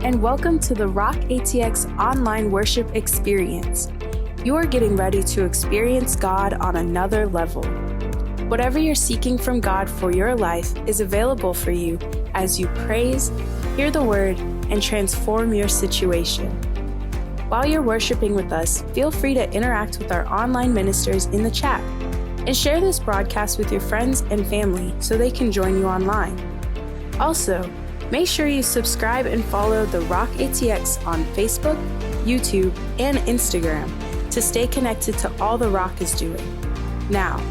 and welcome to the ROCKATX online worship experience. You're getting ready to experience God on another level. Whatever you're seeking from God for your life is available for you as you praise, hear the word, and transform your situation. While you're worshiping with us, feel free to interact with our online ministers in the chat and share this broadcast with your friends and family so they can join you online. Also, make sure you subscribe and follow the ROCKATX on Facebook, YouTube, and Instagram to stay connected to all the Rock is doing. Now,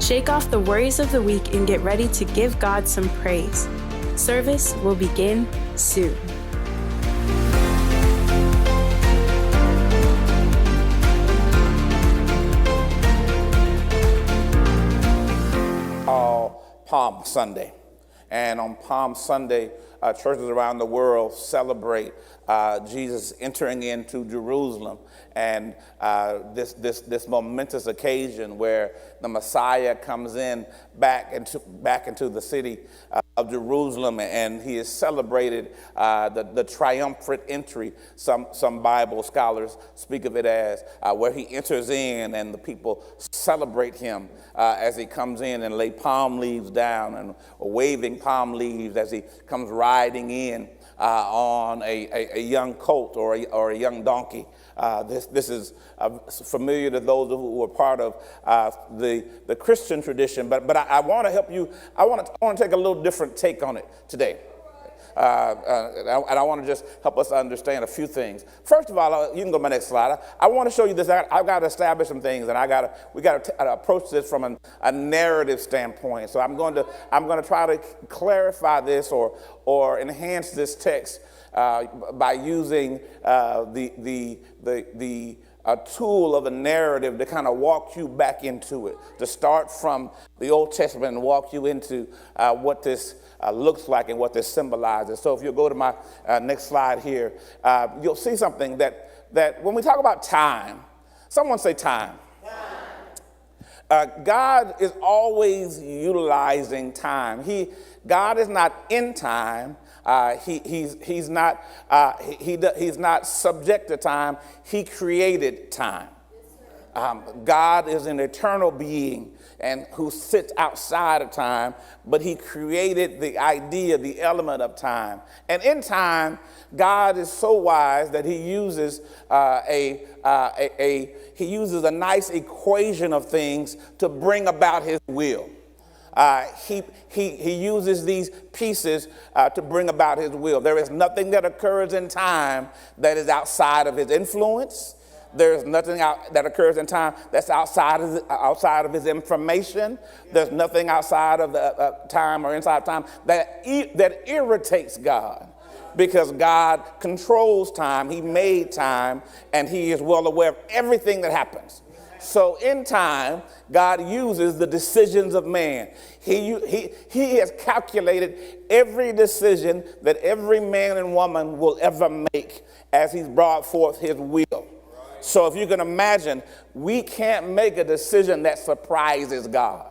shake off the worries of the week and get ready to give God some praise. Service will begin soon. Palm Sunday. And on Palm Sunday, churches around the world celebrate Jesus entering into Jerusalem, and this momentous occasion where the Messiah comes in back into the city of Jerusalem, and he is celebrated the triumphant entry. Some Bible scholars speak of it as where he enters in, and the people celebrate him as he comes in and lay palm leaves down and waving palm leaves as he comes riding in on a young colt or a young donkey. This is familiar to those who are part of the Christian tradition, but I want to help you. I want to take a little different take on it today. And I want to just help us understand a few things. First of all, you can go to my next slide. I want to show you this. I've got to establish some things, and we got to approach this from a narrative standpoint. So I'm going to try to clarify this or enhance this text by using a tool of a narrative to kind of walk you back into it, to start from the Old Testament and walk you into what this looks like and what this symbolizes. So if you'll go to my next slide here, you'll see something that when we talk about time, someone say time. God is always utilizing time. God is not in time. He's not subject to time. He created time. God is an eternal being and who sits outside of time, but he created the idea, the element of time. And in time, God is so wise that he uses a nice equation of things to bring about his will. He uses these pieces to bring about his will. There is nothing that occurs in time that is outside of his influence. There's nothing that occurs in time that's outside of his information. There's nothing outside of the time or inside of time that irritates God, because God controls time. He made time, and he is well aware of everything that happens. So in time, God uses the decisions of man. He has calculated every decision that every man and woman will ever make as he's brought forth his will. So if you can imagine, we can't make a decision that surprises God.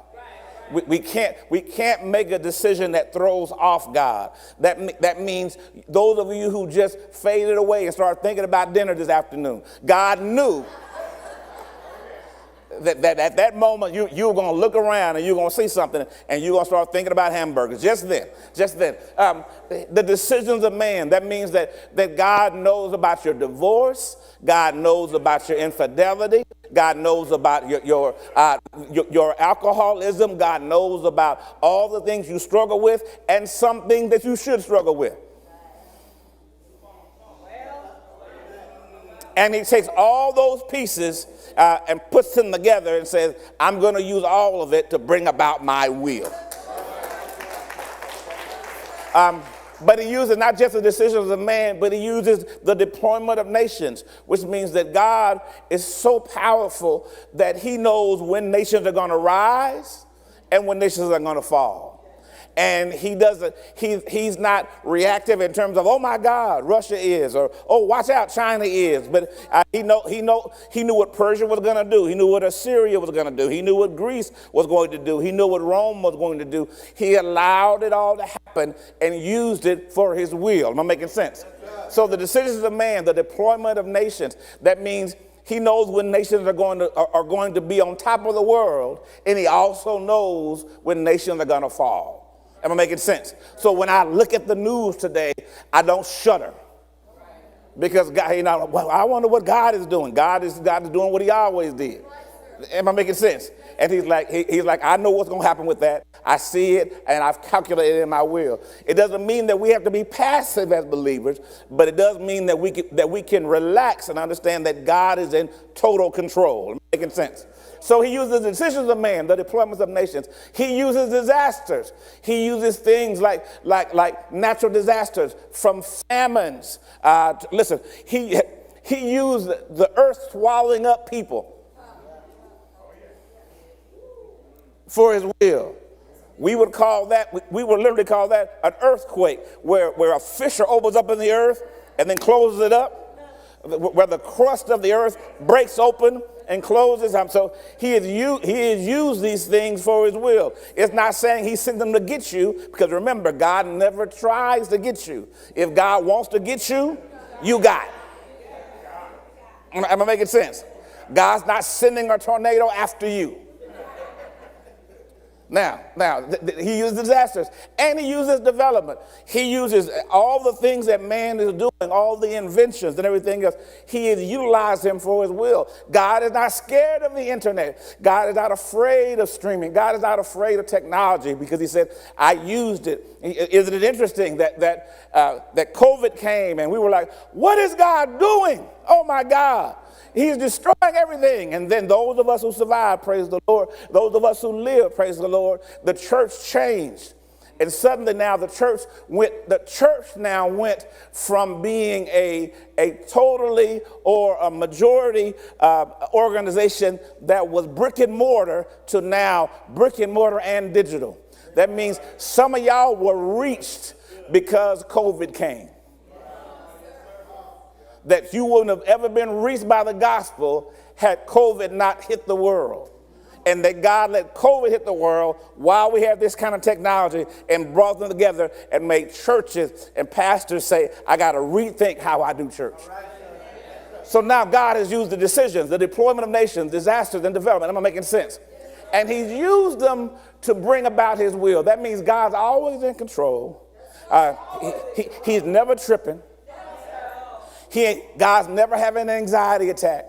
We can't make a decision that throws off God. That means those of you who just faded away and started thinking about dinner this afternoon, God knew that at that moment you're going to look around and you're going to see something and you're going to start thinking about hamburgers. Just then. The decisions of man, that means that God knows about your divorce. God knows about your infidelity. God knows about your alcoholism. God knows about all the things you struggle with and some things that you should struggle with. And he takes all those pieces and puts them together and says, I'm going to use all of it to bring about my will. But he uses not just the decisions of man, but he uses the deployment of nations, which means that God is so powerful that he knows when nations are going to rise and when nations are going to fall. And he's not reactive in terms of, oh my God, Russia is, or oh, watch out, China is. But he knew what Persia was going to do. He knew what Assyria was going to do. He knew what Greece was going to do. He knew what Rome was going to do. He allowed it all to happen and used it for his will. Am I making sense? So the decisions of man, the deployment of nations, that means he knows when nations are going to be on top of the world, and he also knows when nations are going to fall. Am I making sense? So when I look at the news today, I don't shudder. Because God, well, I wonder what God is doing. God is doing what he always did. Am I making sense? And he's like, I know what's going to happen with that. I see it, and I've calculated it in my will. It doesn't mean that we have to be passive as believers, but it does mean that we can relax and understand that God is in total control. Am I making sense? So he uses the decisions of man, the deployments of nations. He uses disasters. He uses things like natural disasters, from famines. Listen, he used the earth swallowing up people for his will. We would literally call that an earthquake, where a fissure opens up in the earth and then closes it up, where the crust of the earth breaks open and closes. So he has used these things for his will. It's not saying he sent them to get you, because remember, God never tries to get you. If God wants to get you, you got it. Am I making sense? God's not sending a tornado after you. Now, he uses disasters, and he uses development. He uses all the things that man is doing, all the inventions and everything else. He has utilized him for his will. God is not scared of the internet. God is not afraid of streaming. God is not afraid of technology, because he said, I used it. Isn't it interesting that COVID came and we were like, what is God doing? Oh, my God. He's destroying everything. And then those of us who survived, praise the Lord. Those of us who live, praise the Lord. The church changed. And suddenly now the church now went from being a totally or a majority organization that was brick and mortar to now brick and mortar and digital. That means some of y'all were reached because COVID came. That you wouldn't have ever been reached by the gospel had COVID not hit the world. And that God let COVID hit the world while we have this kind of technology, and brought them together and made churches and pastors say, I got to rethink how I do church. So now God has used the decisions, the deployment of nations, disasters, and development. Am I making sense? And he's used them to bring about his will. That means God's always in control. He's never tripping. God's never having an anxiety attack.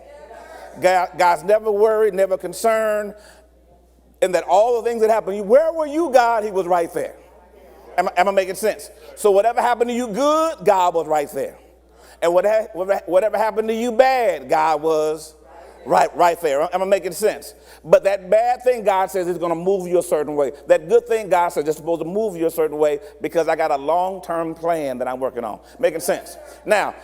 God's never worried, never concerned. And that all the things that happen, where were you, God? He was right there. Am I making sense? So whatever happened to you good, God was right there. And whatever happened to you bad, God was right there. Am I making sense? But that bad thing, God says, is going to move you a certain way. That good thing, God says, is supposed to move you a certain way, because I got a long-term plan that I'm working on. Making sense? Now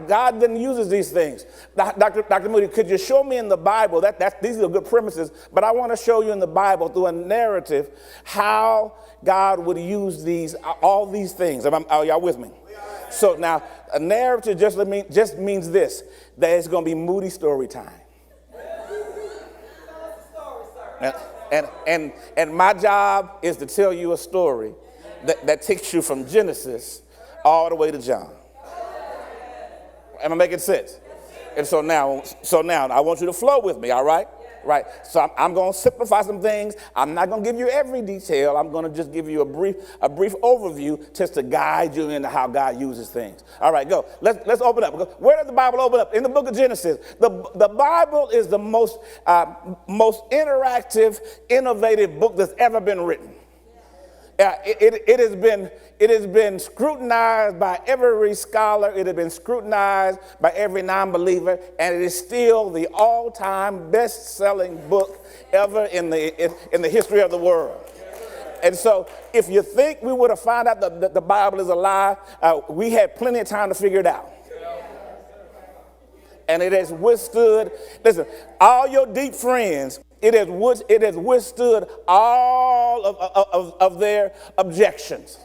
God then uses these things. Dr. Moody, could you show me in the Bible, these are good premises, but I want to show you in the Bible through a narrative how God would use all these things. Are y'all with me? So now, a narrative just means this, that it's going to be Moody story time. And my job is to tell you a story that takes you from Genesis all the way to John. Am I making sense? And so now I want you to flow with me, all right? Right. So I'm going to simplify some things. I'm not going to give you every detail. I'm going to just give you a brief overview just to guide you into how God uses things. All right, go. Let's open up. Where does the Bible open up? In the book of Genesis. The Bible is the most interactive, innovative book that's ever been written. It has been scrutinized by every scholar. It has been scrutinized by every non-believer, and it is still the all-time best-selling book ever in the history of the world. And so, if you think we would have found out that the Bible is a lie, we had plenty of time to figure it out. And it has withstood. Listen, all your deep friends. It has withstood all of their objections.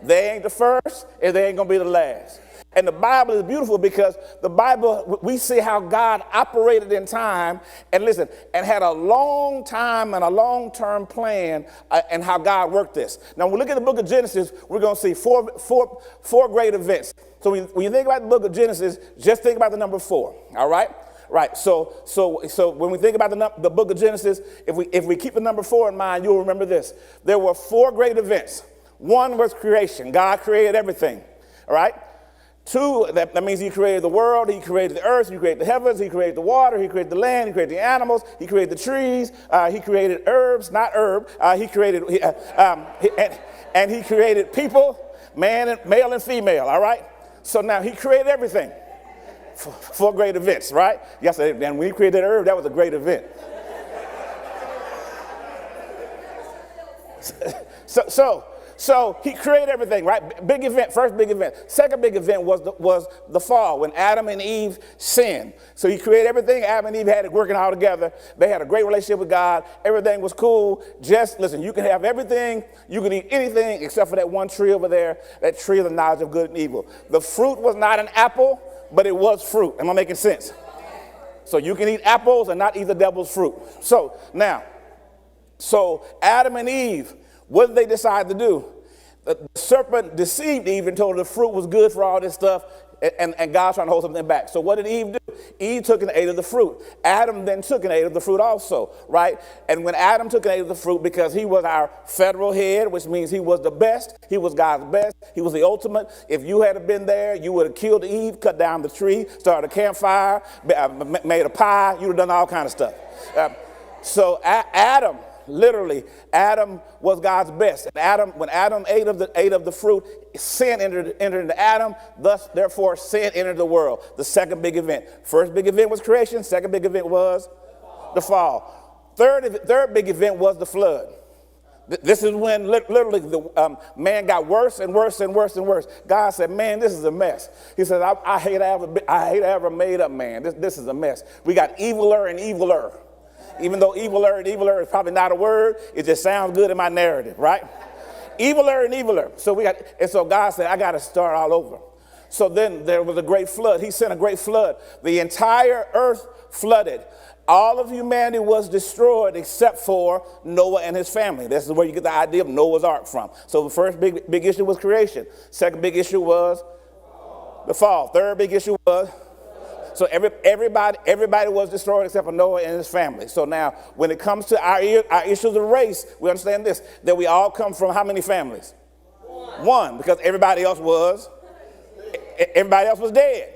They ain't the first, and they ain't going to be the last. And the Bible is beautiful because the Bible, we see how God operated in time and listen, and had a long time and a long-term plan and how God worked this. Now, when we look at the book of Genesis, we're going to see four great events. So when you think about the book of Genesis, just think about the number 4, all right? Right, so when we think about the book of Genesis, if we keep the number 4 in mind, you'll remember this. There were 4 great events. 1 was creation. God created everything, all right? 2, that means he created the world, he created the earth, he created the heavens, he created the water, he created the land, he created the animals, he created the trees, he created herbs, not herb, he created, and he created people, male and female, all right? So now he created everything. 4 great events, right? Yes, and when he created that herb, that was a great event. So he created everything, right? Big event, first big event. Second big event was the fall, when Adam and Eve sinned. So he created everything. Adam and Eve had it working all together. They had a great relationship with God. Everything was cool. Just, listen, you can have everything. You can eat anything except for that one tree over there, that tree of the knowledge of good and evil. The fruit was not an apple, but it was fruit. Am I making sense? So you can eat apples and not eat the devil's fruit. So Adam and Eve, what did they decide to do? The serpent deceived Eve and told her the fruit was good for all this stuff, and God's trying to hold something back. So what did Eve do? Eve took and ate of the fruit. Adam then took and ate of the fruit also, right? And when Adam took and ate of the fruit, because he was our federal head, which means he was the best, he was God's best, he was the ultimate. If you had been there, you would have killed Eve, cut down the tree, started a campfire, made a pie, you would have done all kind of stuff. So Adam, literally, Adam was God's best. And when Adam ate of the fruit, sin entered into Adam. Thus, therefore, sin entered the world. The second big event. First big event was creation. Second big event was the fall. Third big event was the flood. This is when literally the man got worse and worse and worse and worse. God said, man, this is a mess. He said, I hate to ever made up man. This is a mess. We got eviler and eviler. Even though eviler and eviler is probably not a word, it just sounds good in my narrative, right? Eviler and eviler. So God said, I got to start all over. So then there was a great flood. He sent a great flood. The entire earth flooded. All of humanity was destroyed except for Noah and his family. This is where you get the idea of Noah's Ark from. So the first big issue was creation. Second big issue was the fall. Third big issue was so everybody was destroyed except for Noah and his family. So now, when it comes to our issues of race, we understand this, that we all come from how many families? One, because everybody else was dead.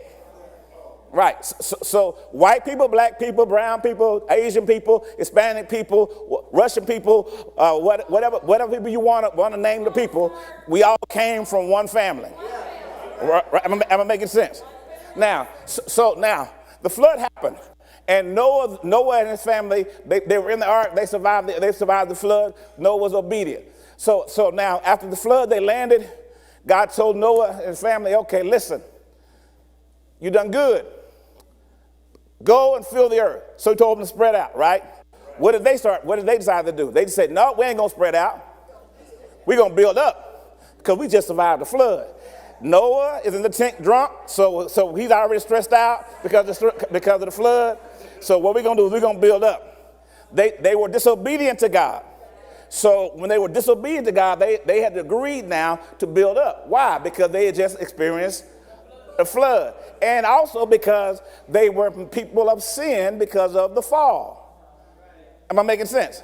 Right. So white people, black people, brown people, Asian people, Hispanic people, Russian people, whatever people you want to name the people, we all came from one family. Right? Am I making sense? Now, now the flood happened, and Noah and his family, they were in the ark. They survived the flood. Noah was obedient. So now after the flood, they landed. God told Noah and his family, okay, listen, you done good. Go and fill the earth. So he told them to spread out, right? What did they decide to do? They said, no, we ain't gonna spread out. We're gonna build up because we just survived the flood. Noah is in the tent drunk, so he's already stressed out because of the flood. So what we're going to do is we're going to build up. They were disobedient to God. So when they were disobedient to God, they had to agree now to build up. Why? Because they had just experienced a flood. And also because they were people of sin because of the fall. Am I making sense?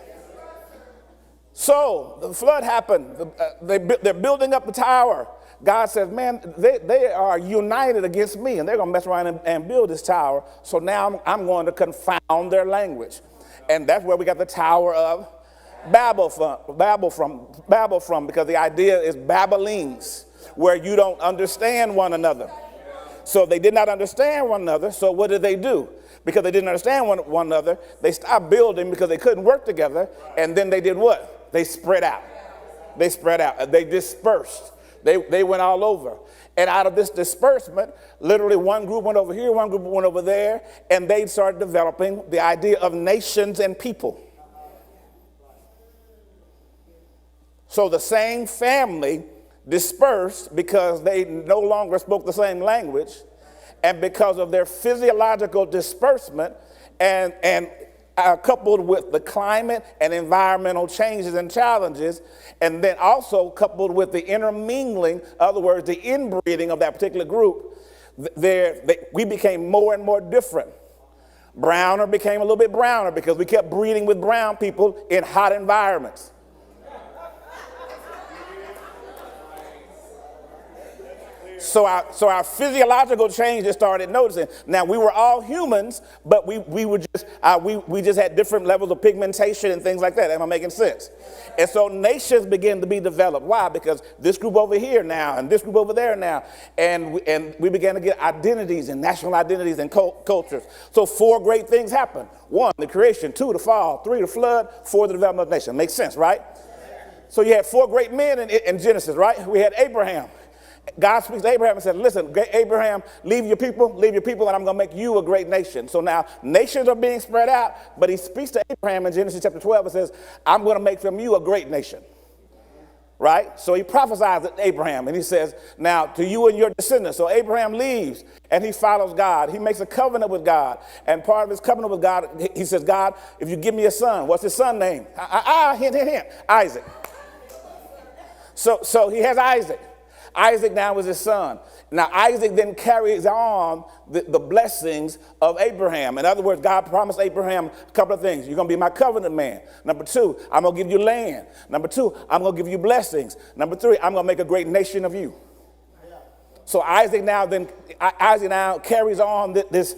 So the flood happened. They're building up the tower. God says, man, they are united against me, and they're going to mess around and build this tower. So now I'm going to confound their language. And that's where we got the Tower of Babel from, because the idea is Babylines, where you don't understand one another. So they did not understand one another, so what did they do? Because they didn't understand one another, they stopped building because they couldn't work together, and then they did what? They spread out. They dispersed. They went all over. And out of this disbursement, literally one group went over here, one group went over there, and they started developing the idea of nations and people. So the same family dispersed because they no longer spoke the same language, and because of their physiological disbursement and coupled with the climate and environmental changes and challenges, and then also coupled with the intermingling, in other words, the inbreeding of that particular group, we became more and more different. Browner became a little bit browner because we kept breeding with brown people in hot environments. So our physiological changes started noticing. Now, we were all humans, but we just had different levels of pigmentation and things like that. Am I making sense? And so nations began to be developed. Why? Because this group over here now and this group over there now. And we began to get identities and national identities and cultures. So 4 great things happened. 1, the creation. 2, the fall. 3, the flood. 4, the development of the nation. Makes sense, right? So you had 4 great men in Genesis, right? We had Abraham. God speaks to Abraham and said, listen, Abraham, leave your people, and I'm going to make you a great nation. So now nations are being spread out, but he speaks to Abraham in Genesis chapter 12 and says, I'm going to make from you a great nation. Right? So he prophesies to Abraham and he says, now to you and your descendants. So Abraham leaves and he follows God. He makes a covenant with God. And part of his covenant with God, he says, God, if you give me a son, what's his son name? Hint, hint, hint. Isaac. So he has Isaac. Isaac now is his son. Now, Isaac then carries on the blessings of Abraham. In other words, God promised Abraham a couple of things. You're going to be my covenant man. Number 2, I'm going to give you land. Number 2, I'm going to give you blessings. Number 3, I'm going to make a great nation of you. So Isaac now carries on this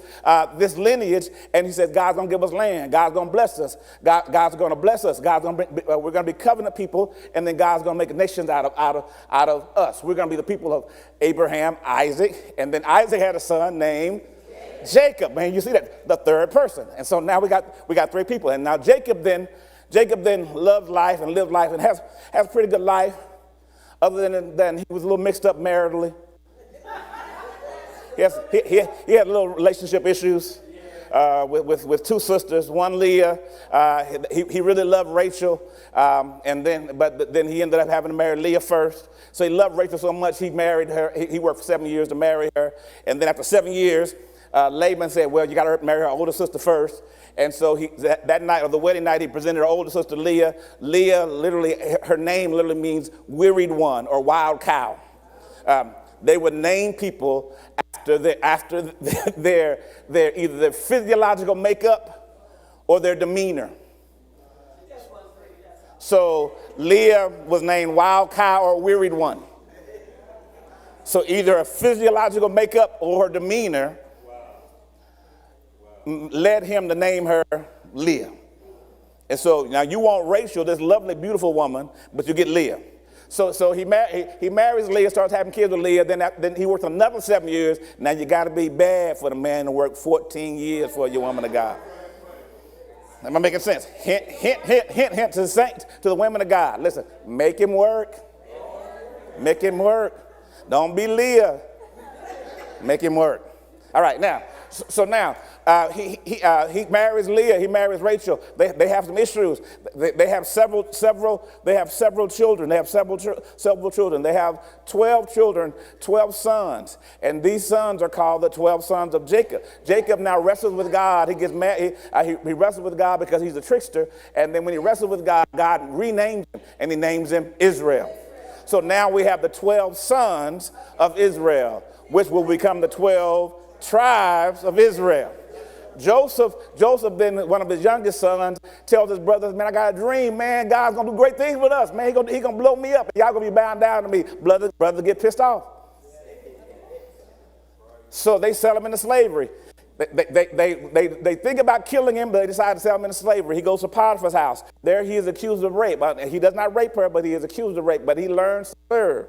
lineage, and he says, God's going to give us land. God's going to bless us. God's going to bless us. We're going to be covenant people, and then God's going to make nations out of us. We're going to be the people of Abraham, Isaac, and then Isaac had a son named Jacob. Man, you see that, the third person. And so now we got 3 people, and now Jacob then loved life and lived life and has a pretty good life, other than he was a little mixed up maritally. He had little relationship issues with 2 sisters, one Leah. He really loved Rachel, but then he ended up having to marry Leah first. So he loved Rachel so much he married her. He worked for 7 years to marry her, and then after 7 years, Laban said, "Well, you got to marry her older sister first." And so that night, or the wedding night, he presented her older sister Leah. Leah, her name literally means wearied one or wild cow. They would name people after their either their physiological makeup or their demeanor. So Leah was named wild cow or wearied one. So either a physiological makeup or her demeanor led him to name her Leah. And so now you want Rachel, this lovely, beautiful woman, but you get Leah. So he marries Leah, starts having kids with Leah, then he works another 7 years. Now you got to be bad for the man to work 14 years for your woman of God. Am I making sense? Hint to the saints, to the women of God. Listen, make him work. Make him work. Don't be Leah. Make him work. All right, now, so now he marries Leah. He marries Rachel. They have some issues. They have several children. They have several children. They have 12 children, 12 sons, and these sons are called the 12 sons of Jacob. Jacob now wrestles with God. He gets mad. He wrestles with God because he's a trickster. And then when he wrestles with God, God renames him, and he names him Israel. So now we have the 12 sons of Israel, which will become the 12 tribes of Israel. Joseph, then one of his youngest sons, tells his brothers, man, I got a dream, man. God's going to do great things with us, man. He's going to blow me up. Y'all going to be bound down to me. Brothers get pissed off. So they sell him into slavery. They think about killing him, but they decide to sell him into slavery. He goes to Potiphar's house. There he is accused of rape. He does not rape her, but he is accused of rape. But he learns to serve.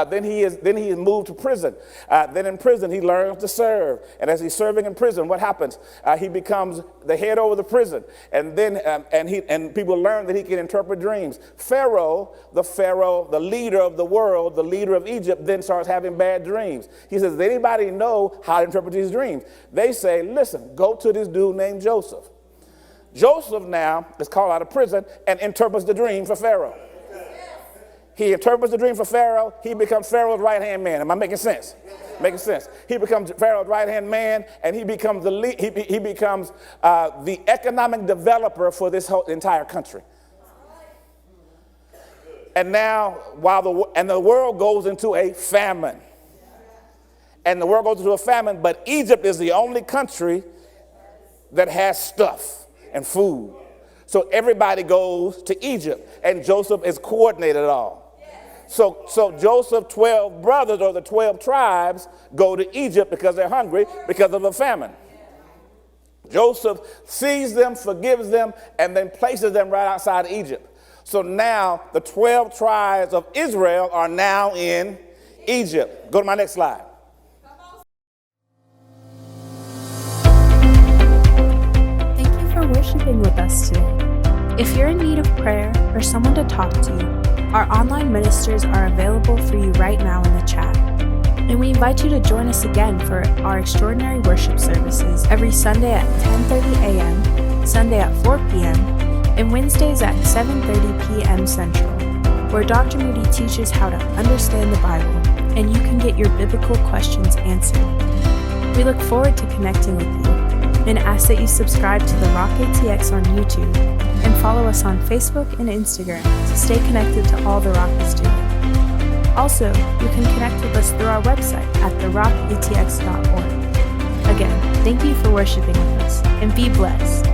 Then he is moved to prison. Then in prison he learns to serve. And as he's serving in prison, what happens? He becomes the head over the prison. And then and people learn that he can interpret dreams. Pharaoh, the leader of the world, the leader of Egypt, then starts having bad dreams. He says, does anybody know how to interpret these dreams? They say, listen, go to this dude named Joseph. Joseph now is called out of prison and interprets the dream for Pharaoh. He interprets the dream for Pharaoh. He becomes Pharaoh's right-hand man. Am I making sense? Making sense. He becomes Pharaoh's right-hand man, and he becomes the economic developer for this whole entire country. And now, the world goes into a famine. And the world goes into a famine, but Egypt is the only country that has stuff and food. So everybody goes to Egypt, and Joseph is coordinated it all. So Joseph's 12 brothers, or the 12 tribes, go to Egypt because they're hungry because of the famine. Joseph sees them, forgives them, and then places them right outside of Egypt. So now the 12 tribes of Israel are now in Egypt. Go to my next slide. Thank you for worshiping with us today. If you're in need of prayer or someone to talk to, our online ministers are available for you right now in the chat. And we invite you to join us again for our extraordinary worship services every Sunday at 10:30 a.m., Sunday at 4 p.m., and Wednesdays at 7:30 p.m. Central, where Dr. Moody teaches how to understand the Bible, and you can get your biblical questions answered. We look forward to connecting with you and ask that you subscribe to TheROCKATX on YouTube and follow us on Facebook and Instagram to stay connected to all The Rock is doing. Also, you can connect with us through our website at TheROCKATX.org. Again, thank you for worshiping with us, and be blessed.